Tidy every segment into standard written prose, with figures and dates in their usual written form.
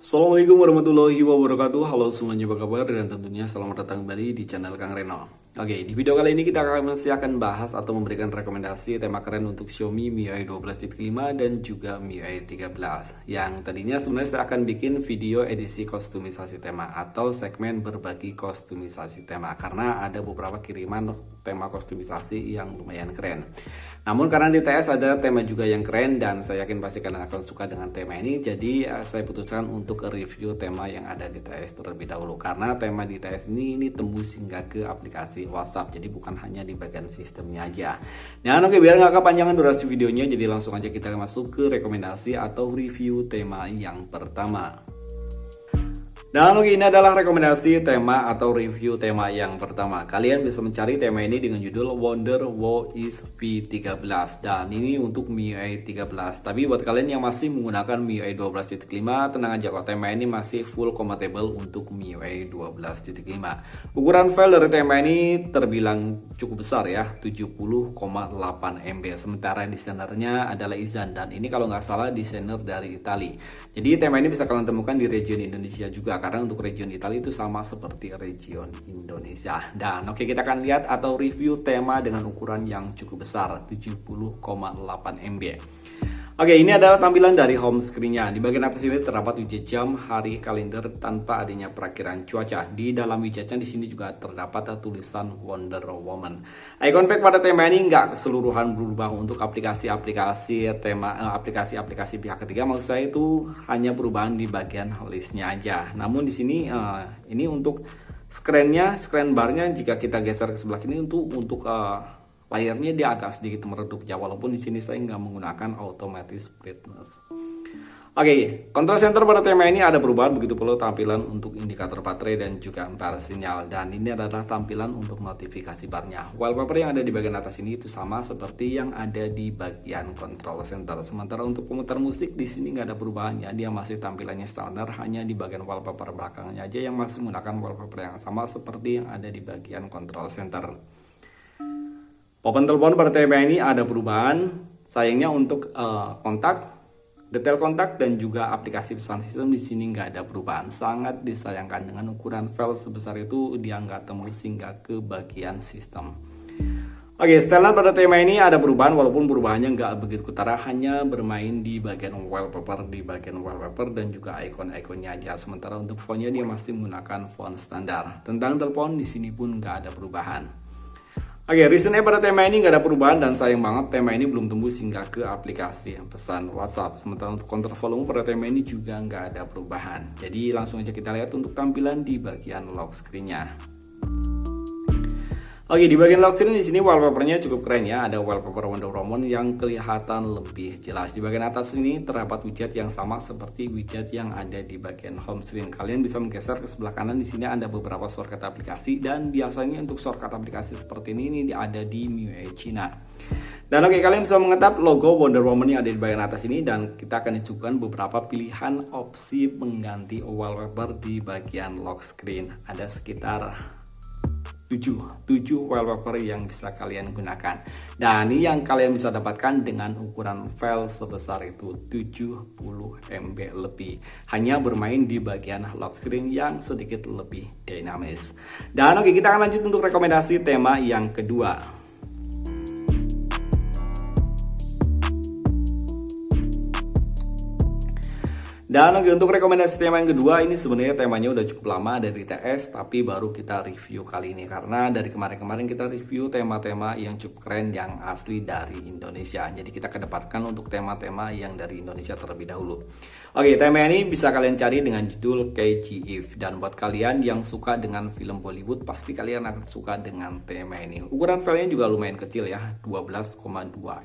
Assalamualaikum warahmatullahi wabarakatuh. Halo semuanya, apa kabar? Dan tentunya selamat datang kembali di channel Kang Reno. Oke, di video kali ini kita masih akan bahas atau memberikan rekomendasi tema keren untuk Xiaomi MIUI 12.5 dan juga MIUI 13. Yang tadinya sebenarnya saya akan bikin video edisi kostumisasi tema atau segmen berbagi kostumisasi tema, karena ada beberapa kiriman tema kostumisasi yang lumayan keren. Namun karena di TS ada tema juga yang keren dan saya yakin pasti kalian akan suka dengan tema ini, jadi saya putuskan untuk review tema yang ada di TS terlebih dahulu, karena tema di TS ini tembus hingga ke aplikasi WhatsApp, jadi bukan hanya di bagian sistemnya aja. Dan oke, biar nggak kepanjangan durasi videonya, jadi langsung aja kita masuk ke rekomendasi atau review tema yang pertama. Dan oke, ini adalah rekomendasi tema atau review tema yang pertama. Kalian bisa mencari tema ini dengan judul Wonder Wow is V13. Dan ini untuk MIUI 13. Tapi buat kalian yang masih menggunakan MIUI 12.5, tenang aja kok, tema ini masih full compatible untuk MIUI 12.5. Ukuran file dari tema ini terbilang cukup besar ya, 70,8 MB. Sementara desainernya adalah Izan, dan ini kalau nggak salah desainer dari Italia. Jadi tema ini bisa kalian temukan di region Indonesia juga, karena untuk region Italia itu sama seperti region Indonesia. Dan oke, kita akan lihat atau review tema dengan ukuran yang cukup besar, 70,8 MB. Oke, ini adalah tampilan dari home screen-nya. Di bagian atas ini terdapat widget jam, hari, kalender tanpa adanya perakiran cuaca. Di dalam widgetnya di sini juga terdapat tulisan Wonder Woman. Icon pack pada tema ini nggak keseluruhan berubah untuk aplikasi-aplikasi tema, aplikasi-aplikasi pihak ketiga. Maksud saya itu hanya perubahan di bagian listnya aja. Namun di sini ini untuk screen-nya, screen bar-nya jika kita geser ke sebelah kiri untuk layarnya dia agak sedikit meredup ya, walaupun di sini saya nggak menggunakan automatic brightness. Oke, control center pada tema ini ada perubahan, begitu pula tampilan untuk indikator baterai dan juga ampere sinyal. Dan ini adalah tampilan untuk notifikasi barnya. Wallpaper yang ada di bagian atas ini itu sama seperti yang ada di bagian control center. Sementara untuk pemutar musik di sini nggak ada perubahan ya, dia masih tampilannya standar, hanya di bagian wallpaper belakangnya aja yang masih menggunakan wallpaper yang sama seperti yang ada di bagian control center. Open telepon pada tema ini ada perubahan. Sayangnya untuk kontak, detail kontak dan juga aplikasi pesan sistem di sini nggak ada perubahan. Sangat disayangkan, dengan ukuran file sebesar itu dia nggak tembus hingga ke bagian sistem. Oke, setelan pada tema ini ada perubahan, walaupun perubahannya nggak begitu ketara, hanya bermain di bagian wallpaper, dan juga icon-iconnya aja. Sementara untuk fontnya dia masih menggunakan font standar. Tentang telepon di sini pun nggak ada perubahan. Oke, recent app pada tema ini nggak ada perubahan, dan sayang banget tema ini belum tembus hingga ke aplikasi pesan WhatsApp. Sementara untuk kontrol volume pada tema ini juga nggak ada perubahan. Jadi langsung aja kita lihat untuk tampilan di bagian lock screen-nya. Oke, di bagian lock screen di sini wallpapernya cukup keren ya. Ada wallpaper Wonder Woman yang kelihatan lebih jelas. Di bagian atas ini terdapat widget yang sama seperti widget yang ada di bagian home screen. Kalian bisa menggeser ke sebelah kanan, di sini ada beberapa shortcut aplikasi, dan biasanya untuk shortcut aplikasi seperti ini ada di MIUI China. Dan oke, kalian bisa mengetap logo Wonder Woman yang ada di bagian atas ini, dan kita akan disuguhkan beberapa pilihan opsi pengganti wallpaper di bagian lock screen. Ada sekitar 7 wallpaper yang bisa kalian gunakan, dan ini yang kalian bisa dapatkan dengan ukuran file sebesar itu 70 MB lebih, hanya bermain di bagian lock screen yang sedikit lebih dinamis. Dan oke, kita akan lanjut untuk rekomendasi tema yang kedua. Dan oke, untuk rekomendasi tema yang kedua ini sebenarnya temanya udah cukup lama ada di TS, tapi baru kita review kali ini, karena dari kemarin-kemarin kita review tema-tema yang cukup keren yang asli dari Indonesia. Jadi kita kedepankan untuk tema-tema yang dari Indonesia terlebih dahulu. Oke, tema ini bisa kalian cari dengan judul KGIF, dan buat kalian yang suka dengan film Bollywood pasti kalian akan suka dengan tema ini. Ukuran filenya juga lumayan kecil ya, 12,2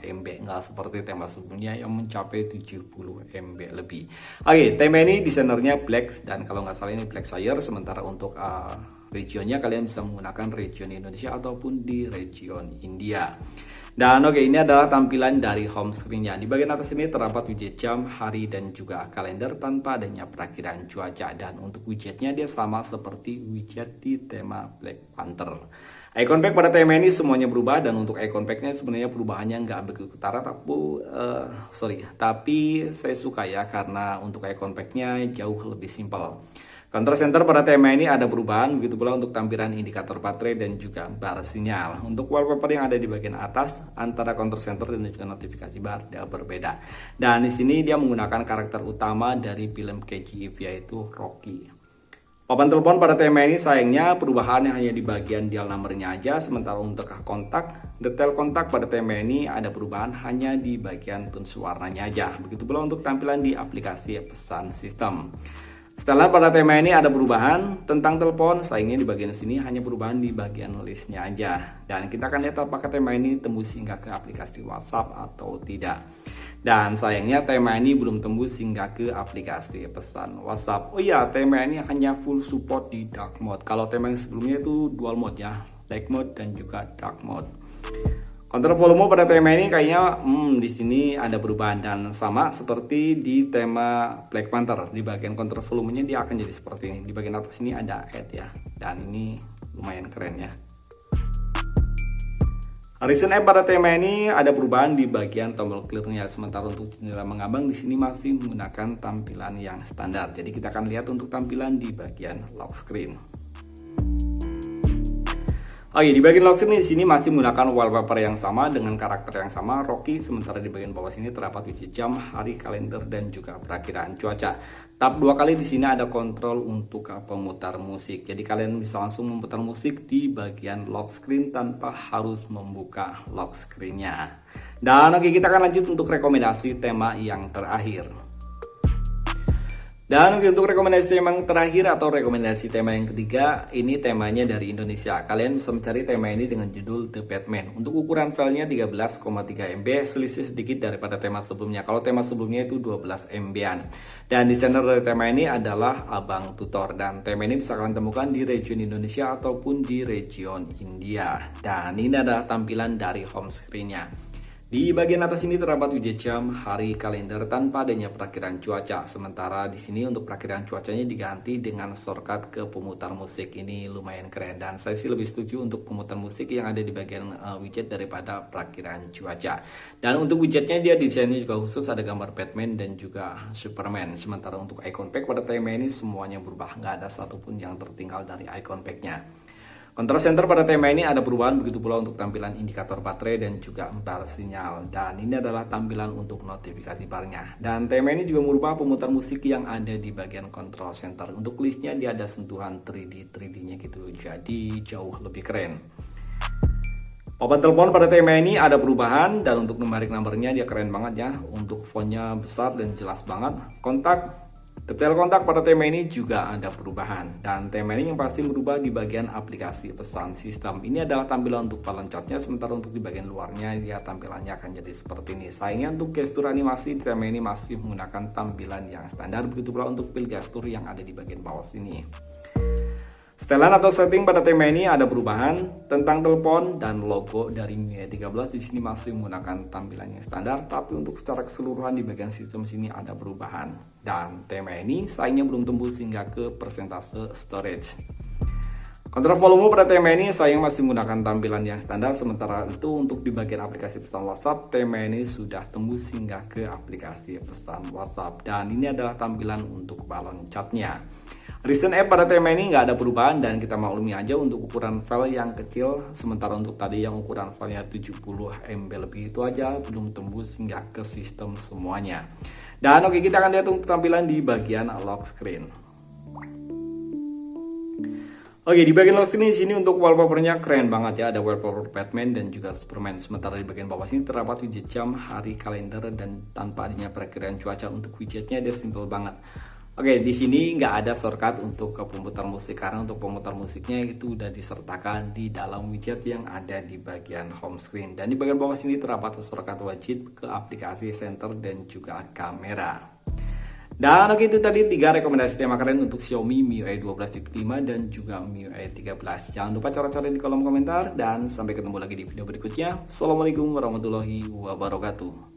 MB, nggak seperti tema sebelumnya yang mencapai 70 MB lebih. Oke, tema ini desainernya Black, dan kalau nggak salah ini Blackshire. Sementara untuk regionnya kalian bisa menggunakan region Indonesia ataupun di region India. Dan oke, ini adalah tampilan dari home screen-nya. Di bagian atas ini terdapat widget jam, hari, dan juga kalender tanpa adanya perakiran cuaca. Dan untuk widgetnya dia sama seperti widget di tema Black Panther. Icon pack pada tema ini semuanya berubah, dan untuk icon packnya sebenarnya perubahannya nggak begitu ketara, tapi saya suka ya karena untuk icon packnya jauh lebih simpel. Control center pada tema ini ada perubahan, begitu pula untuk tampilan indikator baterai dan juga bar sinyal. Untuk wallpaper yang ada di bagian atas antara control center dan juga notifikasi bar dia berbeda. Dan di sini dia menggunakan karakter utama dari film KGF yaitu Rocky. Papan telepon pada tema ini sayangnya perubahannya hanya di bagian dial numbernya aja, sementara untuk kontak, detail kontak pada tema ini ada perubahan hanya di bagian tone warnanya aja. Begitu pula untuk tampilan di aplikasi pesan sistem. Setelah pada tema ini ada perubahan tentang telepon, sayangnya di bagian sini hanya perubahan di bagian listnya aja. Dan kita akan lihat apakah tema ini tembus hingga ke aplikasi WhatsApp atau tidak. Dan sayangnya tema ini belum tembus hingga ke aplikasi pesan WhatsApp. Oh iya, tema ini hanya full support di dark mode. Kalau tema yang sebelumnya itu dual mode ya, light mode dan juga dark mode. Kontrol volume pada tema ini kayaknya di sini ada perubahan, dan sama seperti di tema Black Panther. Di bagian kontrol volumenya dia akan jadi seperti ini. Di bagian atas ini ada add ya, dan ini lumayan keren ya. Recent app pada tema ini ada perubahan di bagian tombol clear-nya, sementara untuk jendela mengambang di sini masih menggunakan tampilan yang standar. Jadi kita akan lihat untuk tampilan di bagian lock screen. Oke, di bagian lock screen di sini masih menggunakan wallpaper yang sama dengan karakter yang sama, Rocky. Sementara di bagian bawah sini terdapat widget jam, hari, kalender, dan juga perakiraan cuaca. Tab 2 kali di sini ada kontrol untuk pemutar musik. Jadi kalian bisa langsung memutar musik di bagian lock screen tanpa harus membuka lock screen-nya. Dan oke, kita akan lanjut untuk rekomendasi tema yang terakhir. Dan untuk rekomendasi tema yang terakhir atau rekomendasi tema yang ketiga, ini temanya dari Indonesia. Kalian bisa mencari tema ini dengan judul The Batman. Untuk ukuran filenya 13,3 MB, selisih sedikit daripada tema sebelumnya. Kalau tema sebelumnya itu 12 MB-an. Dan desainer dari tema ini adalah Abang Tutor. Dan tema ini bisa kalian temukan di region Indonesia ataupun di region India. Dan ini adalah tampilan dari home screen-nya. Di bagian atas ini terdapat widget jam, hari, kalender tanpa adanya perakiraan cuaca. Sementara di sini untuk perakiraan cuacanya diganti dengan shortcut ke pemutar musik. Ini lumayan keren, dan saya sih lebih setuju untuk pemutar musik yang ada di bagian widget daripada perakiraan cuaca. Dan untuk widgetnya dia desainnya juga khusus, ada gambar Batman dan juga Superman. Sementara untuk icon pack pada tema ini semuanya berubah, nggak ada satupun yang tertinggal dari icon packnya. Control center pada tema ini ada perubahan, begitu pula untuk tampilan indikator baterai dan juga bar sinyal. Dan ini adalah tampilan untuk notifikasi barnya. Dan tema ini juga merubah pemutar musik yang ada di bagian control center. Untuk listnya dia ada sentuhan 3D-nya gitu, jadi jauh lebih keren. Papan telepon pada tema ini ada perubahan, dan untuk numeric numbernya dia keren banget ya. Untuk fontnya besar dan jelas banget. Detail kontak pada tema ini juga ada perubahan, dan tema ini yang pasti berubah di bagian aplikasi pesan sistem. Ini adalah tampilan untuk balon catnya, sementara untuk di bagian luarnya dia tampilannya akan jadi seperti ini. Sayangnya untuk gestur animasi tema ini masih menggunakan tampilan yang standar, begitu pula untuk pil gestur yang ada di bagian bawah sini. Setelan atau setting pada tema ini ada perubahan tentang telepon dan logo dari MIUI 13 di sini masih menggunakan tampilan yang standar, tapi untuk secara keseluruhan di bagian sistem sini ada perubahan. Dan tema ini sayangnya belum tembus hingga ke persentase storage. Kontrol volume pada tema ini sayang masih menggunakan tampilan yang standar, sementara itu untuk di bagian aplikasi pesan WhatsApp tema ini sudah tembus hingga ke aplikasi pesan WhatsApp, dan ini adalah tampilan untuk balon catnya. Recent app pada tema ini nggak ada perubahan, dan kita maklumi aja untuk ukuran file yang kecil, sementara untuk tadi yang ukuran filenya 70 MB lebih itu aja belum tembus hingga ke sistem semuanya. Dan oke, kita akan lihat untuk tampilan di bagian lock screen. Oke, di bagian lock screen di sini untuk wallpapernya keren banget ya, ada wallpaper Batman dan juga Superman. Sementara di bagian bawah sini terdapat widget jam, hari, kalender, dan tanpa adanya perakiraan cuaca. Untuk widgetnya dia simple banget. Oke, di sini nggak ada shortcut untuk ke pemutar musik, karena untuk pemutar musiknya itu udah disertakan di dalam widget yang ada di bagian home screen. Dan di bagian bawah sini terdapat shortcut wajib ke aplikasi center dan juga kamera. Dan oke, itu tadi 3 rekomendasi tema keren untuk Xiaomi MIUI 12.5 dan juga MIUI 13. Jangan lupa coret-coret di kolom komentar, dan sampai ketemu lagi di video berikutnya. Assalamualaikum warahmatullahi wabarakatuh.